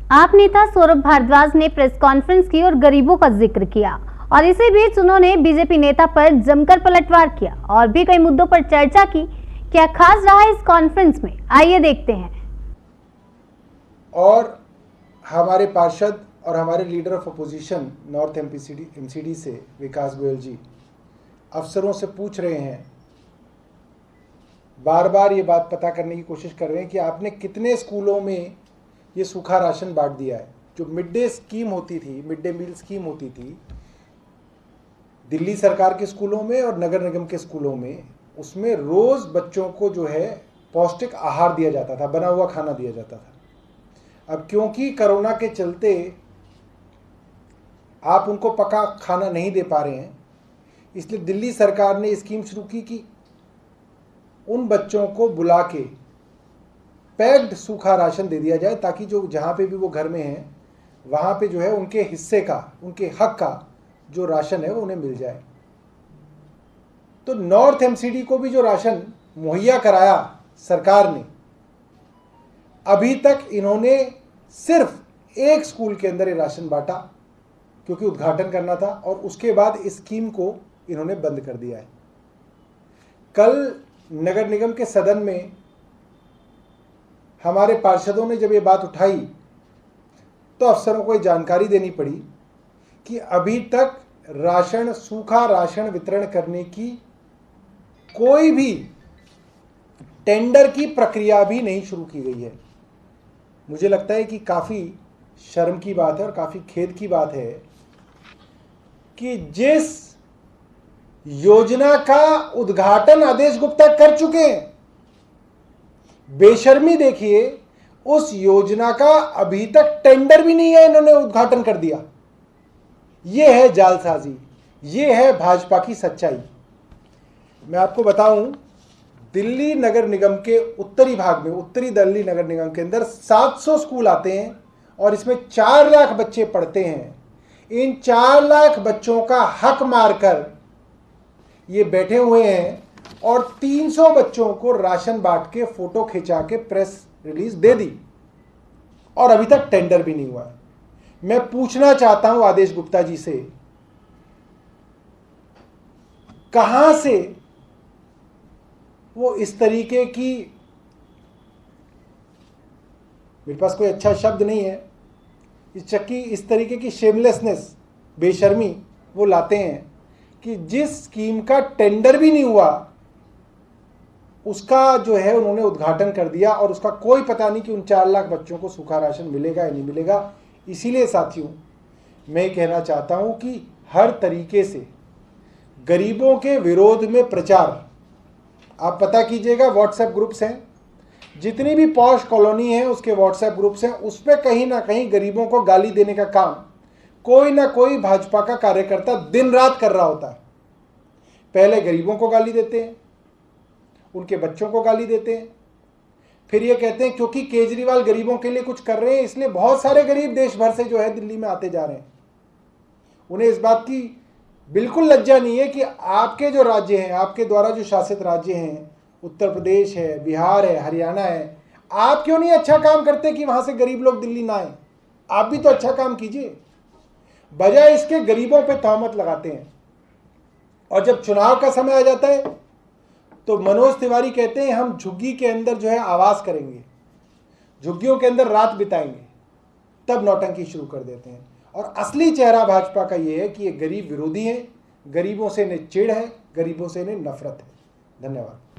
आप नेता सौरभ भारद्वाज ने प्रेस कॉन्फ्रेंस की और गरीबों का जिक्र किया और इसी बीच उन्होंने बीजेपी नेता पर जमकर पलटवार किया और भी कई मुद्दों पर चर्चा की। क्या खास रहा इस कॉन्फ्रेंस में, आइए देखते हैं। और हमारे पार्षद और हमारे leader of opposition north MCD से विकास गोयल जी अफसरों से पूछ रहे हैं, बार बार ये बात पता करने की कोशिश कर रहे हैं कि आपने कितने स्कूलों में ये सूखा राशन बांट दिया है। जो मिड डे स्कीम होती थी, मिड डे मील स्कीम होती थी दिल्ली सरकार के स्कूलों में और नगर निगम के स्कूलों में, उसमें रोज़ बच्चों को जो है पौष्टिक आहार दिया जाता था, बना हुआ खाना दिया जाता था। अब क्योंकि कोरोना के चलते आप उनको पका खाना नहीं दे पा रहे हैं, इसलिए दिल्ली सरकार ने स्कीम शुरू की कि उन बच्चों को बुला के पैक्ड सूखा राशन दे दिया जाए, ताकि जो जहाँ पे भी वो घर में हैं वहाँ पे जो है उनके हिस्से का, उनके हक का जो राशन है वो उन्हें मिल जाए। तो नॉर्थ एमसीडी को भी जो राशन मुहैया कराया सरकार ने, अभी तक इन्होंने सिर्फ एक स्कूल के अंदर ये राशन बांटा, क्योंकि उद्घाटन करना था, और उसके बाद इस स्कीम को इन्होंने बंद कर दिया है। कल नगर निगम के सदन में हमारे पार्षदों ने जब ये बात उठाई तो अफसरों को ये जानकारी देनी पड़ी कि अभी तक राशन, सूखा राशन वितरण करने की कोई भी टेंडर की प्रक्रिया भी नहीं शुरू की गई है। मुझे लगता है कि काफ़ी शर्म की बात है और काफ़ी खेद की बात है कि जिस योजना का उद्घाटन आदेश गुप्ता कर चुके हैं, बेशर्मी देखिए, उस योजना का अभी तक टेंडर भी नहीं है, इन्होंने उद्घाटन कर दिया। यह है जालसाजी, ये है भाजपा की सच्चाई। मैं आपको बताऊं, दिल्ली नगर निगम के उत्तरी भाग में, उत्तरी दिल्ली नगर निगम के अंदर 700 स्कूल आते हैं और इसमें 4 लाख बच्चे पढ़ते हैं। इन 4 लाख बच्चों का हक मारकर ये बैठे हुए हैं और 300 बच्चों को राशन बांट के फोटो खिंचा के प्रेस रिलीज दे दी, और अभी तक टेंडर भी नहीं हुआ है। मैं पूछना चाहता हूं आदेश गुप्ता जी से, कहां से वो इस तरीके की, मेरे पास कोई अच्छा शब्द नहीं है, इस तरीके की शेमलेसनेस, बेशर्मी वो लाते हैं कि जिस स्कीम का टेंडर भी नहीं हुआ उसका जो है उन्होंने उद्घाटन कर दिया, और उसका कोई पता नहीं कि उन 4 लाख बच्चों को सूखा राशन मिलेगा या नहीं मिलेगा। इसीलिए साथियों, मैं कहना चाहता हूं कि हर तरीके से गरीबों के विरोध में प्रचार आप पता कीजिएगा। व्हाट्सएप ग्रुप्स हैं, जितनी भी पॉश कॉलोनी है उसके व्हाट्सएप ग्रुप्स हैं, उस पर कहीं ना कहीं गरीबों को गाली देने का काम कोई ना कोई भाजपा का कार्यकर्ता दिन रात कर रहा होता है। पहले गरीबों को गाली देते हैं, उनके बच्चों को गाली देते हैं, फिर ये कहते हैं क्योंकि केजरीवाल गरीबों के लिए कुछ कर रहे हैं इसलिए बहुत सारे गरीब देश भर से जो है दिल्ली में आते जा रहे हैं। उन्हें इस बात की बिल्कुल लज्जा नहीं है कि आपके जो राज्य हैं, आपके द्वारा जो शासित राज्य हैं, उत्तर प्रदेश है, बिहार है, हरियाणा है, आप क्यों नहीं अच्छा काम करते कि वहां से गरीब लोग दिल्ली ना आए? आप भी तो अच्छा काम कीजिए। बजाय इसके गरीबों पे तहमत लगाते हैं, और जब चुनाव का समय आ जाता है तो मनोज तिवारी कहते हैं हम झुग्गी के अंदर जो है आवास करेंगे, झुग्गियों के अंदर रात बिताएंगे, तब नौटंकी शुरू कर देते हैं। और असली चेहरा भाजपा का ये है कि ये गरीब विरोधी है, गरीबों से इन्हें चिढ़ है, गरीबों से इन्हें नफरत है। धन्यवाद।